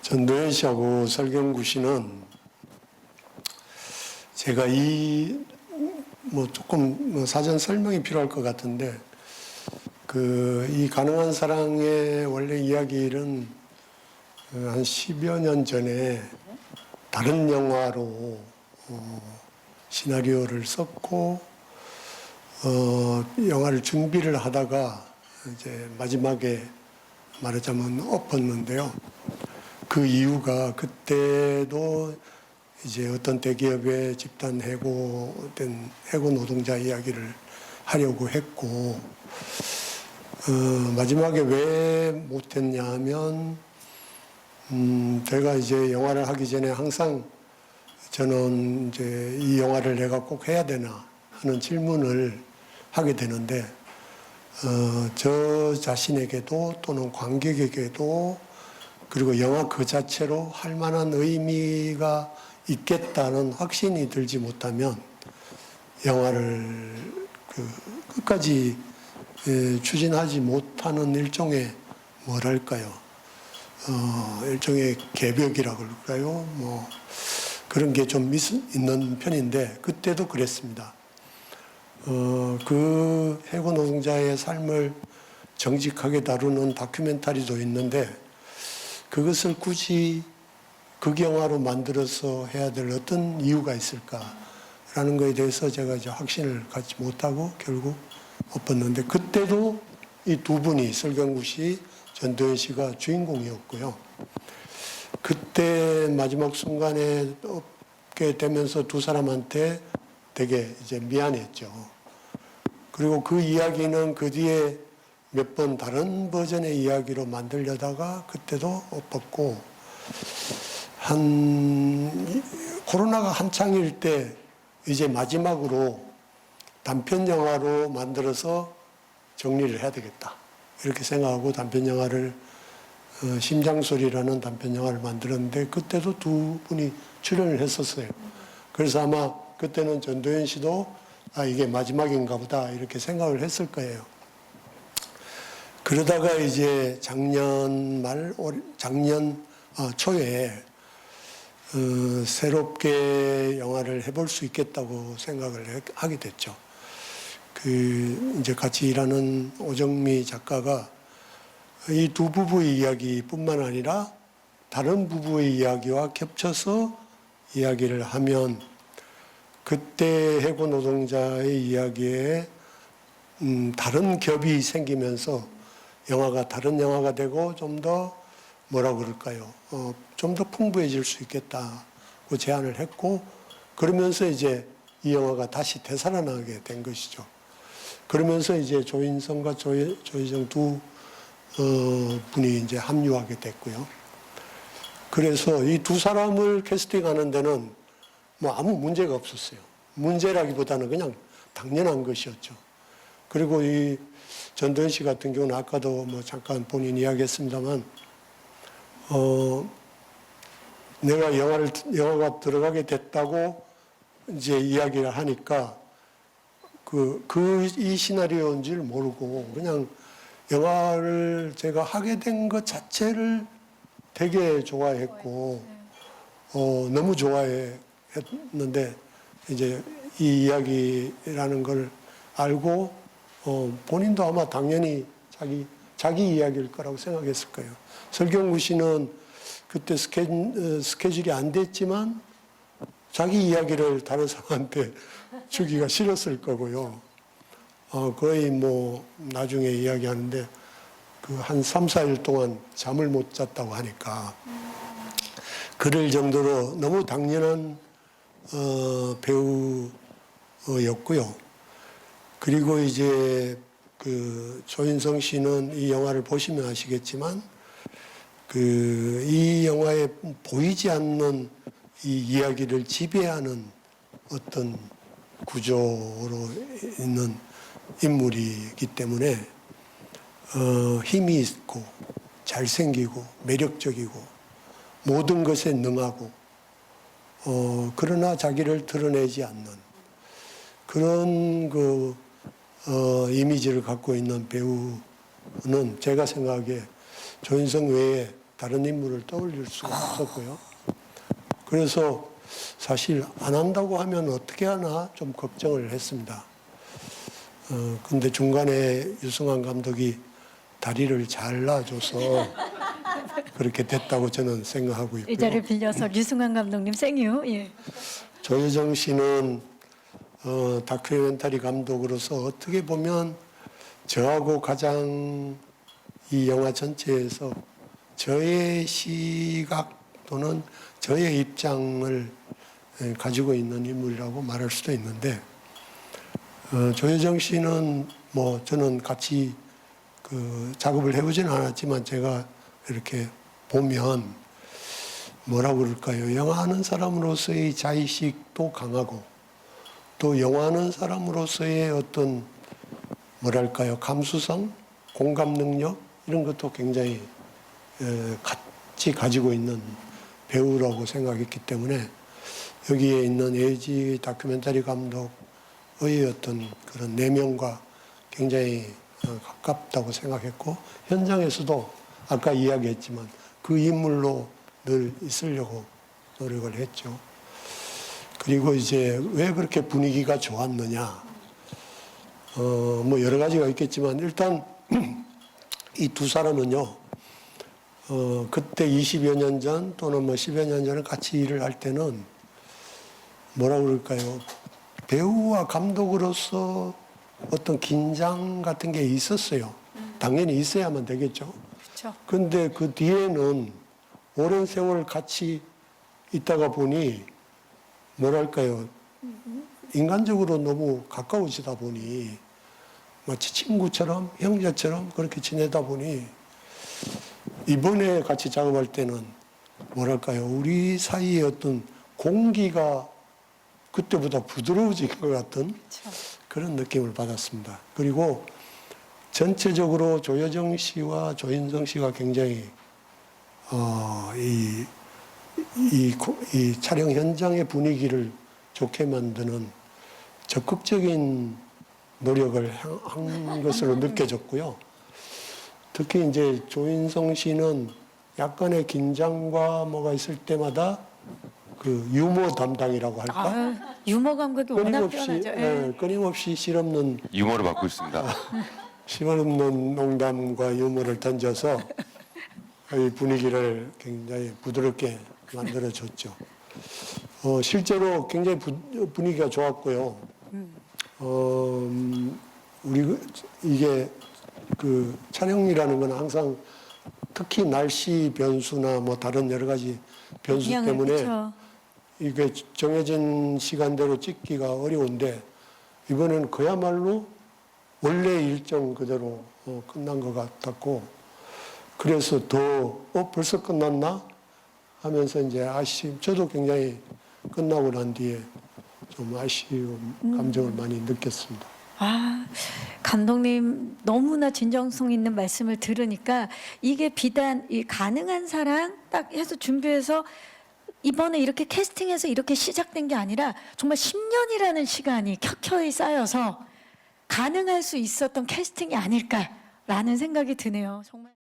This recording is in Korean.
전도연 씨하고 설경구 씨는 제가 조금 사전 설명이 필요할 것 같은데, 이 가능한 사랑의 원래 이야기는 한 10여 년 전에 다른 영화로 시나리오를 썼고, 영화를 준비를 하다가 이제 마지막에 말하자면 엎었는데요. 그 이유가 그때도 이제 어떤 대기업의 집단 해고된 해고 노동자 이야기를 하려고 했고, 마지막에 왜 못했냐 하면, 제가 이제 영화를 하기 전에 항상 저는 이제 이 영화를 내가 꼭 해야 되나 하는 질문을 하게 되는데, 저 자신에게도 또는 관객에게도 그리고 영화 그 자체로 할 만한 의미가 있겠다는 확신이 들지 못하면 영화를 끝까지 추진하지 못하는 일종의 뭐랄까요, 일종의 개벽이라 그럴까요, 그런 게 좀 있는 편인데 그때도 그랬습니다. 그 해고 노동자의 삶을 정직하게 다루는 다큐멘터리도 있는데 그것을 굳이 극영화로 만들어서 해야 될 어떤 이유가 있을까라는 것에 대해서 제가 이제 확신을 갖지 못하고 결국 엎었는데, 그때도 이 두 분이 설경구 씨, 전도연 씨가 주인공이었고요. 그때 마지막 순간에 엎게 되면서 두 사람한테 되게 이제 미안했죠. 그리고 그 이야기는 그 뒤에 몇 번 다른 버전의 이야기로 만들려다가 그때도 엎었고, 코로나가 한창일 때 이제 마지막으로 단편 영화로 만들어서 정리를 해야 되겠다 이렇게 생각하고 단편 영화를 심장소리라는 단편 영화를 만들었는데 그때도 두 분이 출연을 했었어요. 그래서 아마 그때는 전도연 씨도 이게 마지막인가 보다 이렇게 생각을 했을 거예요. 그러다가 이제 작년 초에 새롭게 영화를 해볼 수 있겠다고 생각을 하게 됐죠. 이제 같이 일하는 오정미 작가가 이 두 부부의 이야기뿐만 아니라 다른 부부의 이야기와 겹쳐서 이야기를 하면 그때 해고 노동자의 이야기에 다른 겹이 생기면서 영화가 다른 영화가 되고 좀 더 뭐라고 그럴까요? 좀 더 풍부해질 수 있겠다고 제안을 했고, 그러면서 이제 이 영화가 다시 되살아나게 된 것이죠. 그러면서 이제 조인성과 조희정 두 분이 이제 합류하게 됐고요. 그래서 이 두 사람을 캐스팅하는 데는 아무 문제가 없었어요. 문제라기보다는 그냥 당연한 것이었죠. 그리고 이 전도연 씨 같은 경우는 아까도 잠깐 본인 이야기했습니다만, 내가 영화가 들어가게 됐다고 이제 이야기를 하니까 이 시나리오인 줄 모르고 그냥 영화를 제가 하게 된 것 자체를 되게 좋아했고, 너무 좋아했는데 이제 이 이야기라는 걸 알고 본인도 아마 당연히 자기 이야기일 거라고 생각했을 거예요. 설경구 씨는 그때 스케줄이 안 됐지만 자기 이야기를 다른 사람한테 주기가 싫었을 거고요. 거의 나중에 이야기하는데 한 3, 4일 동안 잠을 못 잤다고 하니까 그럴 정도로 너무 당연한 배우였고요. 그리고 이제 조인성 씨는 이 영화를 보시면 아시겠지만 이 영화에 보이지 않는 이 이야기를 지배하는 어떤 구조로 있는 인물이기 때문에 힘이 있고 잘생기고 매력적이고 모든 것에 능하고 그러나 자기를 드러내지 않는 그런 이미지를 갖고 있는 배우는 제가 생각하기에 조인성 외에 다른 인물을 떠올릴 수가 없었고요. 그래서 사실 안 한다고 하면 어떻게 하나 좀 걱정을 했습니다. 근데 중간에 유승환 감독이 다리를 잘 놔줘서 그렇게 됐다고 저는 생각하고 있고요. 이 자리를 빌려서 유승환 감독님 생유. 예. 조여정 씨는 다큐멘터리 감독으로서 어떻게 보면 저하고 가장 이 영화 전체에서 저의 시각 또는 저의 입장을 가지고 있는 인물이라고 말할 수도 있는데, 조여정 씨는 뭐 저는 같이 그 작업을 해보지는 않았지만 제가 이렇게 보면 뭐라고 그럴까요? 영화하는 사람으로서의 자의식도 강하고 또 영화하는 사람으로서의 어떤 뭐랄까요? 감수성, 공감 능력 이런 것도 굉장히 같이 가지고 있는 배우라고 생각했기 때문에 여기에 있는 에이지 다큐멘터리 감독의 어떤 그런 내면과 굉장히 가깝다고 생각했고, 현장에서도 아까 이야기했지만 그 인물로 늘 있으려고 노력을 했죠. 그리고 이제 왜 그렇게 분위기가 좋았느냐, 뭐 여러 가지가 있겠지만 일단 이 두 사람은요, 그때 20여 년 전 또는 뭐 10여 년 전에 같이 일을 할 때는 뭐라 그럴까요? 배우와 감독으로서 어떤 긴장 같은 게 있었어요. 당연히 있어야만 되겠죠. 그렇죠. 근데 그 뒤에는 오랜 세월 같이 있다가 보니 뭐랄까요? 인간적으로 너무 가까워지다 보니 마치 친구처럼 형제처럼 그렇게 지내다 보니 이번에 같이 작업할 때는 뭐랄까요? 우리 사이의 어떤 공기가 그때보다 부드러워진 것 같은 그렇죠. 그런 느낌을 받았습니다. 그리고 전체적으로 조여정 씨와 조인성 씨가 굉장히 이 촬영 현장의 분위기를 좋게 만드는 적극적인 노력을 한 것으로 느껴졌고요. 특히 이제 조인성 씨는 약간의 긴장과 뭐가 있을 때마다 그 유머 담당이라고 할까? 유머 감각이 워낙 끊임없이 뛰어나죠. 예. 끊임없이 실없는 유머를 맡고 있습니다. 실없는 농담과 유머를 던져서 이 분위기를 굉장히 부드럽게 만들어줬죠. 실제로 굉장히 분위기가 좋았고요. 우리 이게 그 촬영이라는 건 항상 특히 날씨 변수나 뭐 다른 여러 가지 변수 때문에 그렇죠. 이게 정해진 시간대로 찍기가 어려운데 이번에는 그야말로 원래 일정 그대로 끝난 것 같았고, 그래서 더 벌써 끝났나 하면서 이제 저도 굉장히 끝나고 난 뒤에 좀 아쉬운 감정을 많이 느꼈습니다. 감독님 너무나 진정성 있는 말씀을 들으니까 이게 비단 이 가능한 사랑 딱 해서 준비해서 이번에 이렇게 캐스팅해서 이렇게 시작된 게 아니라 정말 10년이라는 시간이 켜켜이 쌓여서 가능할 수 있었던 캐스팅이 아닐까라는 생각이 드네요. 정말.